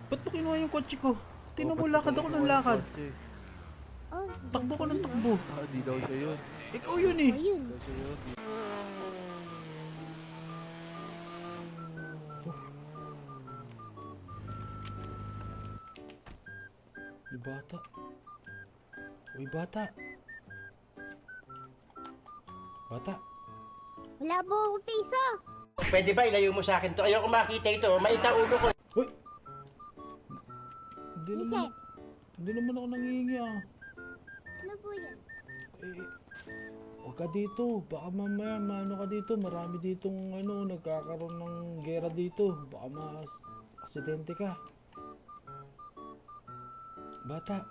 Ba't mo kinuha yung kotse ko? Tingnan mo, lakad ako ng lakad. Oh, Takbo ko ng takbo. Di daw siya yun. Ikaw yun eh. Ayun. Daw siya yun. Uy, bata. Uy, bata. Bata. Wala po akong piso. Pwede ba ilayo mo sa akin to? Ayoko makita ito. Maita ulo ko. Uy! Hindi Lise, naman, hindi naman ako nangihingi ah. ano po yan? Eh, huwag ka dito. Baka mamaya maano ka dito. Marami ditong nagkakaroon ng gera dito. Baka aksidente ka. Bata.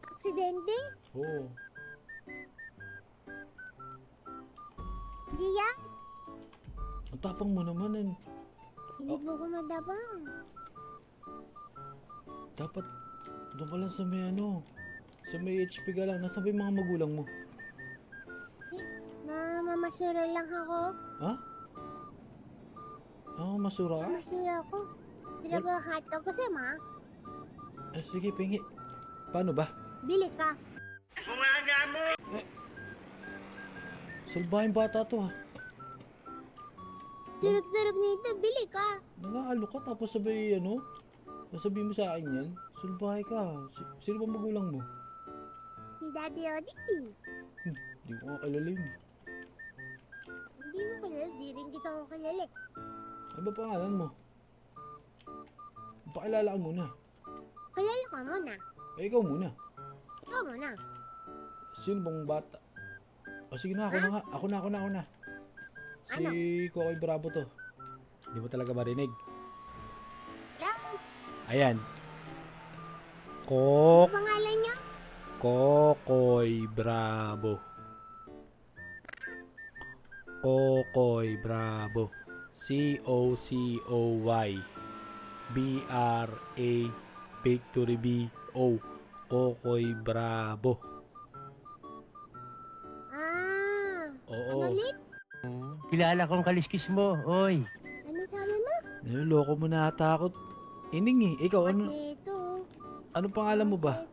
Aksidente? Oo. Hindi yan. Ang tapang mo naman eh. Hindi po ko madabang. Dapat doon ka lang sa may sa may HP ka lang. Nasa ba yung mga magulang mo? Mamasura lang ako. Ha? Masura ka? Mamasura ako. Hindi ba hotdog kasi ma? Sige, pingi. Paano ba? Bili ka. Salbahin bata to ha. Durog-durog nito, bili ka. Nangaalo ka tapos sabihin mo sa akin yan. Salbahe ka. Sino ba magulang mo? Si Daddy ODP. Hindi ko nga kilala yun. Hindi mo kilala, di rin kita ko kilala. Ano ba pangalan mo? Pakilala ka muna. Kilala ka muna. Ikaw muna. Ikaw muna. Sino bang bata? Sige na, ako na nga. Ako na. Si Ano? Kokoy Bravo to. Hindi mo talaga marinig. Lang, Ayan. ano pangalan niya? Kokoy Bravo. Kokoy Bravo. Kocoy BRA Victory B-O Kokoy Bravo. Oo. Ano ulit? Kilala kong kaliskis mo. Oy. Ano sabi mo? Niloloko mo na ata ako. Ining eh. Ikaw, Ito. anong pangalan mo ba?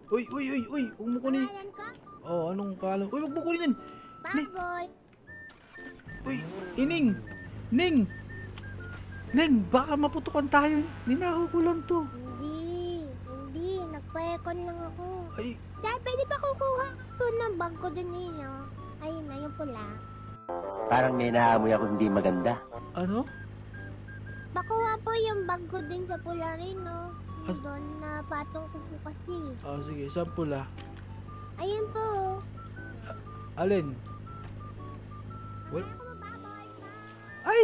Uy. Huwag mo kunin. Pangalan ka? Anong pangalan? Uy, huwag mo kunin yan. Baboy. Uy, Ining. Ning. Baka maputukan tayo. Ninakaw ko lang to. Hindi. Nagpa-aircon lang ako. Ay, Dahil pwede ba kukuha ko ng bag ko din ninyo? Ayun na, yung pula. Parang may naamoy ako hindi maganda. ano? Bakuha po yung bag ko din sa pula rin, no? As- Doon na patong ko po kasi. Sige, isang pula. Ayun po. Alin? Well, Well- ako mababoy. Ay!